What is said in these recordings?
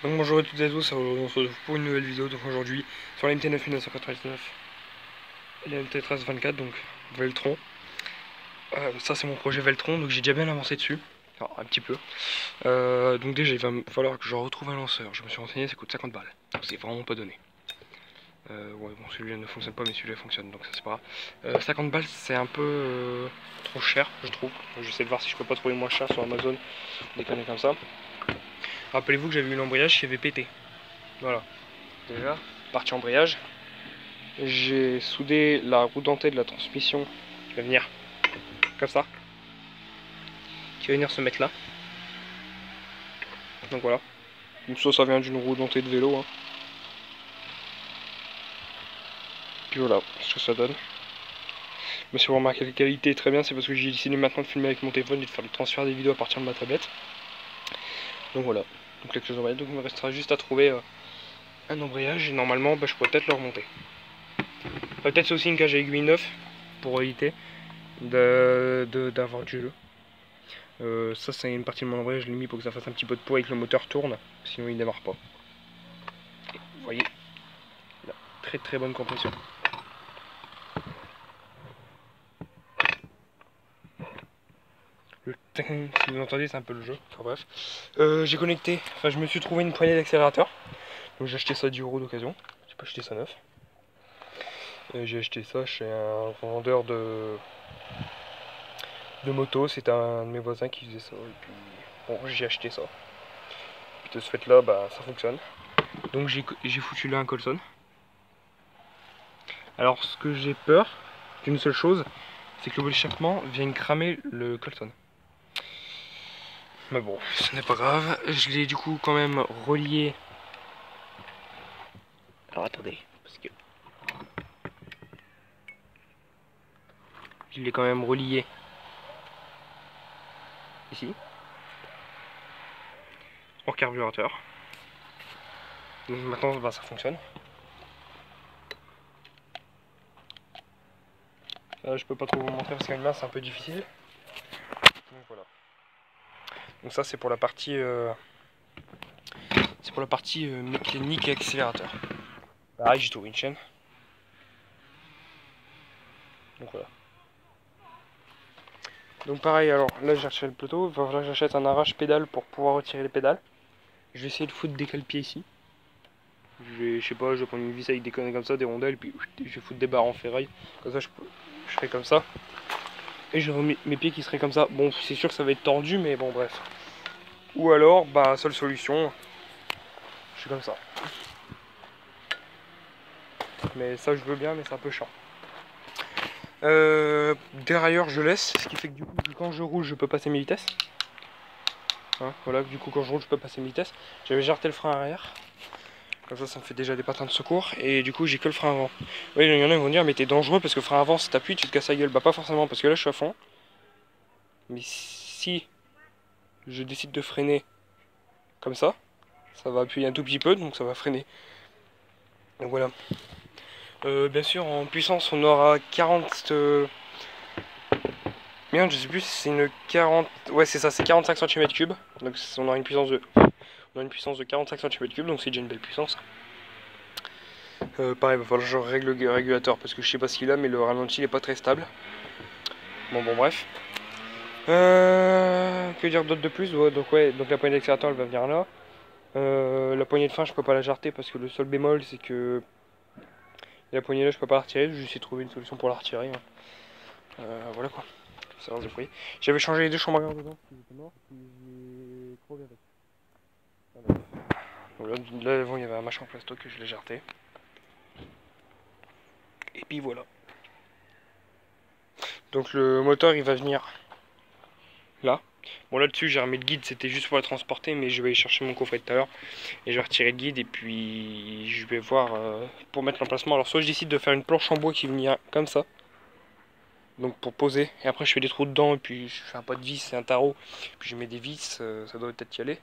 Donc bonjour à toutes et à tous, aujourd'hui on se retrouve pour une nouvelle vidéo. Donc aujourd'hui sur la MT9 1999 et la MT13 24, donc Veltron. Ça c'est mon projet Veltron, donc j'ai déjà bien avancé dessus, alors, un petit peu. Donc déjà il va me falloir que je retrouve un lanceur. Je me suis renseigné, ça coûte 50 balles, donc c'est vraiment pas donné. Ouais bon, celui-là ne fonctionne pas mais celui-là fonctionne, donc ça c'est pas grave. 50 balles c'est un peu trop cher je trouve. J'essaie de voir si je peux pas trouver moins cher sur Amazon, des conneries comme ça. Rappelez-vous que j'avais eu l'embrayage qui avait pété, voilà. Déjà, partie embrayage, j'ai soudé la roue dentée de la transmission qui va venir comme ça, qui va venir se mettre là. Donc voilà. Donc ça vient d'une roue dentée de vélo. Hein. Puis voilà, ce que ça donne. Mais si vous remarquez la qualité est très bien, c'est parce que j'ai décidé maintenant de filmer avec mon téléphone et de faire le transfert des vidéos à partir de ma tablette. Donc voilà. Donc là, donc il me restera juste à trouver un embrayage et normalement je pourrais peut-être le remonter. Peut-être c'est aussi une cage à aiguille 9 pour éviter d'avoir du jeu. Ça c'est une partie de mon embrayage, je l'ai mis pour que ça fasse un petit peu de poids et que le moteur tourne, sinon il démarre pas. Et vous voyez, là, très très bonne compression. Le ting, si vous entendez, c'est un peu le jeu. Enfin bref. J'ai connecté, enfin je me suis trouvé une poignée d'accélérateur. Donc j'ai acheté ça 10 € d'occasion. J'ai pas acheté ça neuf. J'ai acheté ça chez un vendeur de moto. C'était un de mes voisins qui faisait ça. Et puis bon, j'ai acheté ça. Puis de ce fait là, bah ça fonctionne. Donc j'ai foutu là un Colson. Alors ce que j'ai peur d'une seule chose, c'est que le échappement vienne cramer le Colson. Mais bon, ce n'est pas grave. Je l'ai du coup quand même relié. Alors attendez, parce que je l'ai quand même relié ici, au carburateur. Donc maintenant bah, ça fonctionne. Je peux pas trop vous montrer parce qu'avec main c'est un peu difficile. Donc voilà. Donc ça c'est pour la partie mécanique et accélérateur. Pareil, j'ai trouvé une chaîne. Donc voilà. Donc pareil, alors là j'ai retiré le poteau, il va falloir que j'achète un arrache pédale pour pouvoir retirer les pédales. Je vais essayer de foutre des cale-pieds ici. Je sais pas, je vais prendre une vis avec des conneries comme ça, des rondelles, puis je vais foutre des barres en ferraille. Comme ça je ferai comme ça. Et j'aurai mes pieds qui seraient comme ça. Bon, c'est sûr que ça va être tordu, mais bon bref. Ou alors, bah seule solution, je suis comme ça. Mais ça je veux bien, mais c'est un peu chiant. Derrière je laisse, ce qui fait que du coup quand je roule je peux passer mes vitesses. Hein, voilà, du coup quand je roule je peux passer mes vitesses. J'avais jarté le frein arrière. Comme ça me fait déjà des patins de secours. Et du coup j'ai que le frein avant. Oui, il y en a qui vont dire mais t'es dangereux parce que frein avant si t'appuies tu te casses la gueule. Bah pas forcément parce que là je suis à fond. Mais si je décide de freiner comme ça va appuyer un tout petit peu donc ça va freiner. Donc voilà. Bien sûr en puissance on aura 40... Merde, je sais plus si c'est une 40... Ouais c'est ça, c'est 45 cm3. Donc on aura une puissance de 45 cm3, donc c'est déjà une belle puissance. Pareil, il va falloir que je règle le régulateur parce que je sais pas ce qu'il a, mais le ralenti il est pas très stable. Bon, bref. Que dire d'autre de plus? Ouais, donc la poignée d'accélérateur elle va venir là. La poignée de frein je peux pas la jarter parce que le seul bémol c'est que la poignée là je peux pas la retirer. Je vais essayer de trouver une solution pour la retirer. Hein. Voilà quoi. J'avais changé les deux chambres à gaz dedans, parce que j'étais mort, puis j'ai crevé avec. Voilà. Là avant il y avait un machin en plasto que je l'ai jarté. Et puis voilà. Donc le moteur il va venir là. Bon là dessus j'ai remis le guide, c'était juste pour la transporter, mais je vais aller chercher mon coffret tout à l'heure et je vais retirer le guide et puis je vais voir pour mettre l'emplacement. Alors soit je décide de faire une planche en bois qui vient comme ça, donc pour poser, et après je fais des trous dedans et puis je fais un pas de vis et un tarot, puis je mets des vis, ça doit peut-être y aller.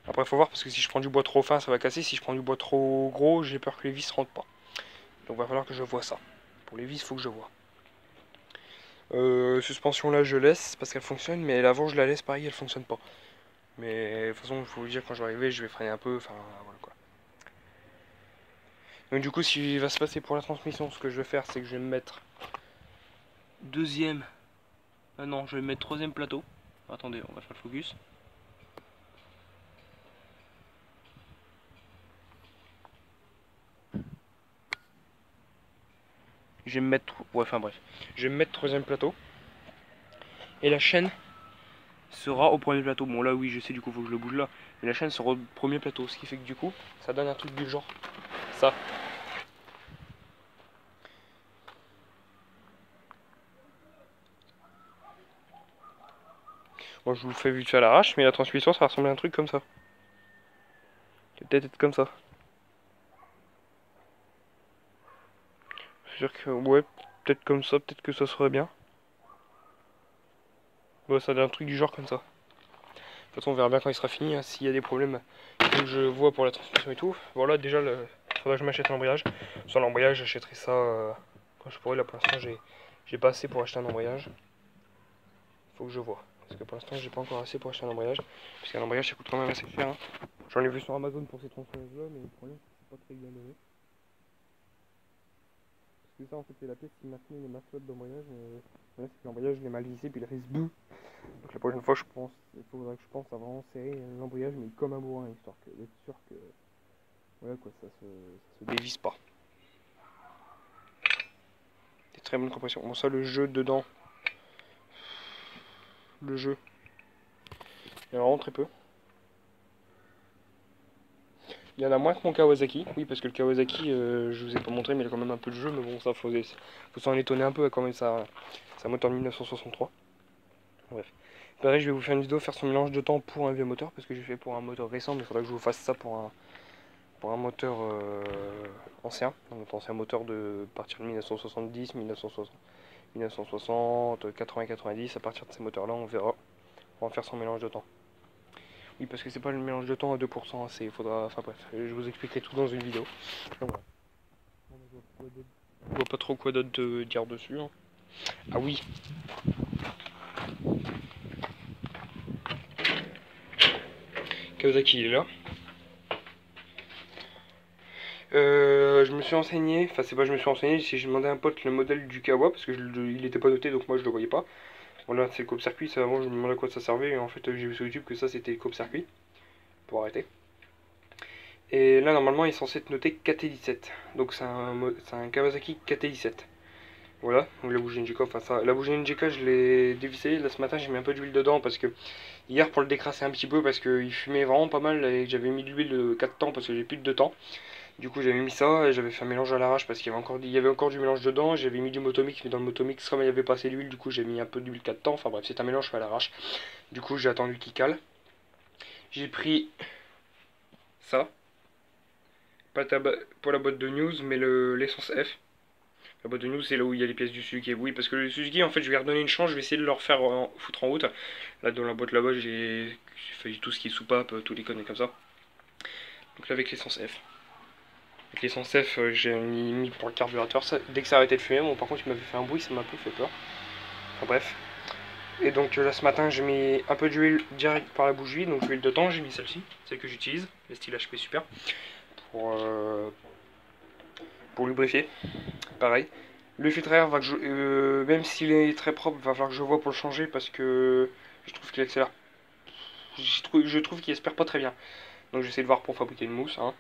Après il faut voir parce que si je prends du bois trop fin ça va casser, si je prends du bois trop gros j'ai peur que les vis rentrent pas. Donc il va falloir que je vois ça. Pour les vis il faut que je vois. Suspension là je laisse parce qu'elle fonctionne, mais l'avant je la laisse pareil, elle fonctionne pas. Mais de toute façon, il faut vous dire, quand je vais arriver, je vais freiner un peu, enfin voilà quoi. Donc du coup, ce qui va se passer pour la transmission, ce que je vais faire, c'est que je vais me mettre deuxième. Ah non, je vais me mettre troisième plateau. Attendez, on va faire le focus. Je vais me mettre. Ouais, enfin bref. Je vais me mettre troisième plateau. Et la chaîne sera au premier plateau. Bon, là, oui, je sais, du coup, faut que je le bouge là. Mais la chaîne sera au premier plateau. Ce qui fait que du coup, ça donne un truc du genre. Ça. Moi, je vous le fais vite fait à l'arrache, mais la transmission, ça va ressembler à un truc comme ça. Peut-être être comme ça. C'est sûr que, ouais, peut-être comme ça, peut-être que ça serait bien. Ouais, ça donne un truc du genre comme ça. De toute façon, on verra bien quand il sera fini, hein, s'il y a des problèmes que je vois pour la transmission et tout. Voilà, déjà, il faudra que je m'achète un embrayage. Sur l'embrayage, j'achèterai ça quand je pourrai. Là, pour l'instant, j'ai pas assez pour acheter un embrayage. Faut que je vois. Parce que pour l'instant, j'ai pas encore assez pour acheter un embrayage. Parce qu'un embrayage, ça coûte quand même assez cher. Hein. J'en ai vu sur Amazon pour ces tronçonneuses-là, mais le problème, c'est que c'est pas très bien donné. Parce que ça, en fait, c'est la pièce qui maintenait les mascottes d'embrayage. Mais ouais, c'est que l'embrayage, je l'ai mal vissé, puis il risque bout. Donc la prochaine fois, je pense, il faudra que je pense à vraiment serrer l'embrayage, mais comme un bourrin, histoire d'être sûr que, voilà quoi, ça se dévisse pas. Des très bonnes compressions. Bon, ça, le jeu dedans, le jeu, il y en a vraiment très peu. Il y en a moins que mon Kawasaki, oui, parce que le Kawasaki, je vous ai pas montré, mais il a quand même un peu de jeu, mais bon, ça, faut s'en étonner un peu, quand même, ça, c'est un moteur de 1963. Bref. Pareil, je vais vous faire une vidéo, faire son mélange de temps pour un vieux moteur, parce que j'ai fait pour un moteur récent, mais il faudra que je vous fasse ça pour un moteur ancien, un ancien moteur de partir de 1970, 1960, 1960, 80, 90, à partir de ces moteurs-là, on verra. On va faire son mélange de temps. Oui, parce que c'est pas le mélange de temps à 2%, hein, faudra, enfin bref, je vous expliquerai tout dans une vidéo. Donc, voilà. Je vois pas trop quoi d'autre dire dessus. Hein. Ah oui. Kawasaki il est là. Je me suis renseigné, enfin c'est pas je me suis renseigné, si j'ai demandé à un pote le modèle du Kawa parce que il était pas noté donc moi je le voyais pas. Voilà, c'est le coupe-circuit, ça avant je me demandais à quoi ça servait et en fait j'ai vu sur YouTube que ça c'était le coupe-circuit pour arrêter. Et là normalement il est censé être noté KT17, donc c'est un Kawasaki KT17. Voilà, donc la bougie NGK, enfin ça, la bougie NGK je l'ai dévissée, là ce matin j'ai mis un peu d'huile dedans parce que hier pour le décrasser un petit peu parce qu'il fumait vraiment pas mal et j'avais mis de l'huile de 4 temps parce que j'ai plus de 2 temps. Du coup j'avais mis ça et j'avais fait un mélange à l'arrache parce qu'il y avait encore du mélange dedans. J'avais mis du Motomix mais dans le Motomix comme il y avait pas assez d'huile du coup j'ai mis un peu d'huile 4 temps. Enfin bref c'est un mélange fait à l'arrache. Du coup j'ai attendu qu'il cale. J'ai pris ça. Pas pour la boîte de news mais l'essence F. La boîte de news c'est là où il y a les pièces du Suzuki. Oui parce que le Suzuki en fait je vais redonner une chance. Je vais essayer de leur faire foutre en route. Là dans la boîte là-bas j'ai fait tout ce qui est soupape, tous les conneries comme ça. Donc là avec l'essence F. Avec l'essence F, j'ai mis pour le carburateur. Dès que ça arrêtait de fumer, bon, par contre, il m'avait fait un bruit, ça m'a un peu fait peur. Enfin bref. Et donc là, ce matin, j'ai mis un peu d'huile direct par la bougie. Donc l'huile de temps, j'ai mis celle-ci, celle que j'utilise, le style HP Super, pour lubrifier. Pareil. Le filtre à air, même s'il est très propre, va falloir que je vois pour le changer parce que je trouve qu'il accélère. Je trouve qu'il espère pas très bien. Donc j'essaie de voir pour fabriquer une mousse. Hein.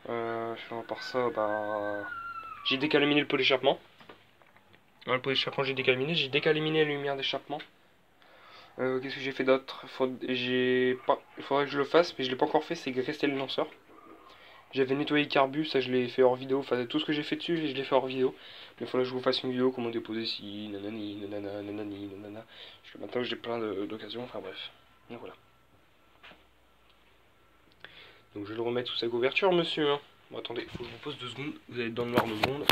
À part ça, bah, j'ai décalaminé le pot d'échappement. Dans le pot d'échappement, j'ai décalaminé la lumière d'échappement. Qu'est-ce que j'ai fait d'autre? Il faudrait que je le fasse, mais je l'ai pas encore fait, c'est graisser le lanceur. J'avais nettoyé le carbu, ça je l'ai fait hors vidéo. Enfin, tout ce que j'ai fait dessus, je l'ai fait hors vidéo. Mais il faudrait que je vous fasse une vidéo, comment déposer si, nanani, nanana, nanani, nanana. Parce que maintenant j'ai plein d'occasions, enfin bref. Donc voilà. Donc je vais le remettre sous sa couverture, monsieur. Hein. Bon, attendez, il faut que je vous pose 2 secondes. Vous allez être dans le noir 2 secondes.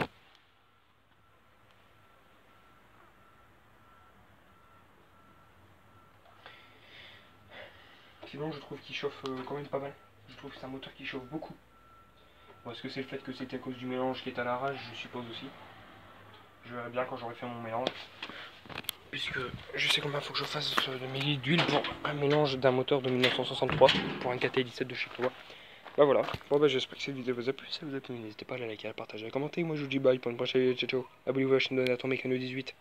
Sinon, je trouve qu'il chauffe quand même pas mal. Je trouve que c'est un moteur qui chauffe beaucoup. Bon, est-ce que c'est le fait que c'était à cause du mélange qui est à l'arrache? Je suppose aussi. Je verrai bien quand j'aurai fait mon mélange. puisque je sais combien il faut que je fasse de millilitres d'huile pour un mélange d'un moteur de 1963 pour un KT17 de chez toi. Bah voilà, bon bah j'espère que cette vidéo vous a plu, si ça vous a plu n'hésitez pas à la liker, à la partager, à commenter, moi je vous dis bye pour une prochaine vidéo, ciao ciao, abonnez-vous à la chaîne de Nathan Mécano 18.